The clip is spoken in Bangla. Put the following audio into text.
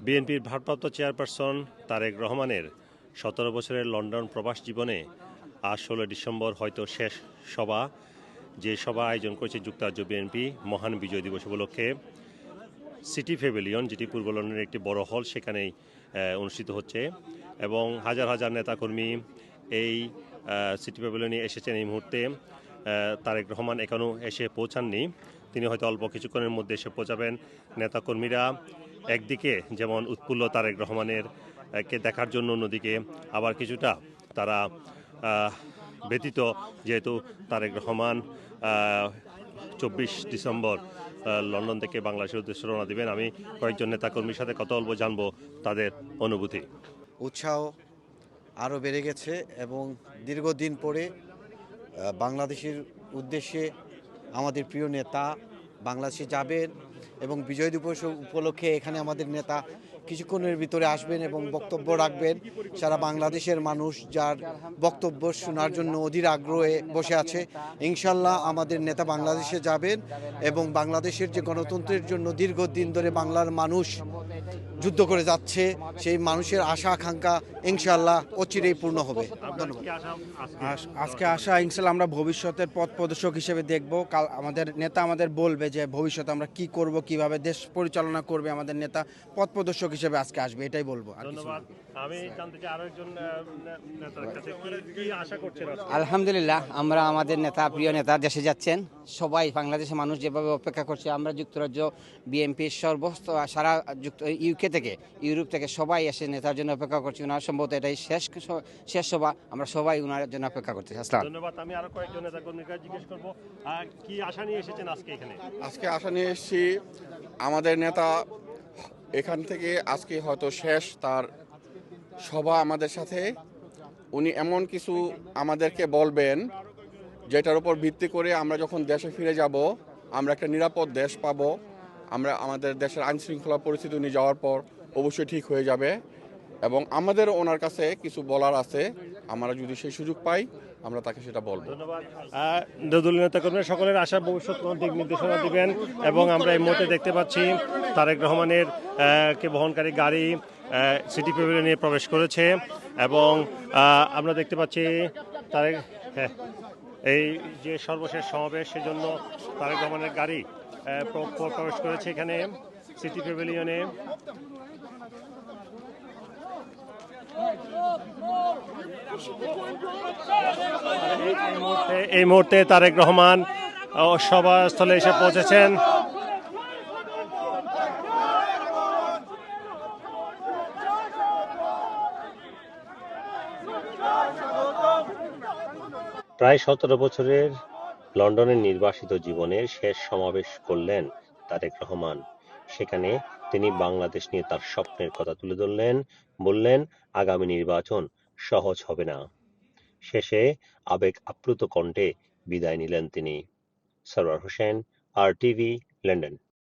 বিএনপির ভারপ্রাপ্ত চেয়ারপারসন তারেক রহমানের ১৭ বছরের লন্ডন প্রবাস জীবনে আজ ১৬ ডিসেম্বর হয়তো শেষ সভা, যে সভা আয়োজন করেছে যুক্তরাজ্য বিএনপি মহান বিজয় দিবস উপলক্ষে। সিটি প্যাভিলিয়ন, যেটি পূর্ব লন্ডনের একটি বড় হল, সেখানেই অনুষ্ঠিত হচ্ছে এবং হাজার হাজার নেতাকর্মী এই সিটি প্যাভিলিয়নে এসেছেন। এই মুহূর্তে তারেক রহমান এখনও এসে পৌঁছাননি, তিনি হয়তো অল্প কিছুক্ষণের মধ্যে এসে পৌঁছাবেন। নেতাকর্মীরা একদিকে যেমন উৎফুল্ল তারেক রহমানের কে দেখার জন্য, অন্যদিকে আবার কিছুটা তারা ব্যতীত, যেহেতু তারেক রহমান ২৪ ডিসেম্বর লন্ডন থেকে বাংলাদেশের উদ্দেশ্যে রওনা দিবেন। আমি কয়েকজন নেতাকর্মীর সাথে কথা বলবো, জানবো তাদের অনুভূতি। উৎসাহ আরও বেড়ে গেছে এবং দীর্ঘদিন পরে বাংলাদেশের উদ্দেশ্যে আমাদের প্রিয় নেতা বাংলাদেশে যাবেন এবং বিজয় দিবস উপলক্ষে এখানে আমাদের নেতা কিছুক্ষণের ভিতরে আসবেন এবং বক্তব্য রাখবেন। সারা বাংলাদেশের মানুষ যার বক্তব্য শোনার জন্য অধীর আগ্রহে বসে আছে। ইনশাল্লাহ আমাদের নেতা বাংলাদেশে যাবেন এবং বাংলাদেশের যে গণতন্ত্রের জন্য দীর্ঘদিন ধরে বাংলার মানুষ যুদ্ধ করে যাচ্ছে, সেই মানুষের আশা আকাঙ্ক্ষা ইনশাল্লাহ অচিরেই পূর্ণ হবে। ধন্যবাদ। আজকে আশা ইনশাল্লাহ আমরা ভবিষ্যতের পথ প্রদর্শক হিসেবে দেখব। কাল আমাদের নেতা আমাদের বলবে যে ভবিষ্যতে আমরা কি করব, কিভাবে দেশ পরিচালনা করবে, আমাদের নেতা পথ প্রদর্শক হিসেবে আজকে আসবে, এটাই বলবো। ধন্যবাদ। আমি জানতে চাই আরেকজন নেতার কাছে কি আশা করছেন? আলহামদুলিল্লাহ, আমরা আমাদের নেতা, প্রিয় নেতা দেশে যাচ্ছেন। সবাই বাংলাদেশের মানুষ যেভাবে অপেক্ষা করছে, আমরা যুক্তরাজ্য বিএনপির সর্বস্ত সারা ইউকে থেকে, ইউরোপ থেকে সবাই এসে নেতার জন্য অপেক্ষা করছি। ওনার সম্ভবত এটাই শেষ সভা, আমরা সবাই ওনার জন্য অপেক্ষা করতেছি। আসসালাম। ধন্যবাদ। আমি আরো কয়েকজন নেতা কর্মীর কাছে জিজ্ঞেস করবো, কি আশা নিয়ে এসেছেন আজকে এখানে? আজকে আশা নিয়ে এসেছি, আমাদের নেতা এখান থেকে আজকে হয়তো শেষ তার সভা আমাদের সাথে। উনি এমন কিছু আমাদেরকে বলবেন যেটার উপর ভিত্তি করে আমরা যখন দেশে ফিরে যাব, আমরা একটা নিরাপদ দেশ পাব। আমরা আমাদের দেশের আইনশৃঙ্খলা পরিস্থিতি উনি যাওয়ার পর অবশ্যই ঠিক হয়ে যাবে এবং আমাদেরও ওনার কাছে কিছু বলার আছে। আমরা যদি সেই সুযোগ পাই, আমরা তাকে সেটা বলবো। ধন্যবাদ। দলীয় নেতাকর্মীরা সকলের আশা ভবিষ্যৎ দিক নির্দেশনা দিবেন এবং আমরা এই মুহূর্তে দেখতে পাচ্ছি তারেক রহমানের কে বহনকারী গাড়ি সিটি প্যাভিলিয়নে প্রবেশ করেছে এবং আমরা দেখতে পাচ্ছি তারেক এই যে সর্বশেষ সমাবেশ, সেজন্য তারেক রহমানের গাড়ি প্রবেশ করেছে এখানে সিটি প্যাভিলিয়নে। এই মুহূর্তে তারেক রহমান সভাস্থলে এসে পৌঁছেছেন। প্রায় ১৭ বছরের লন্ডনের নির্বাসিত জীবনের শেষ সমাবেশ করলেন তারেক রহমান। সেখানে তিনি বাংলাদেশ নিয়ে তার স্বপ্নের কথা তুলে ধরলেন, বললেন আগামী নির্বাচন সহজ হবে না। শেষে আবেগ আপ্লুত কণ্ঠে বিদায় নিলেন তিনি। Sarwar Hossain, RTV, London.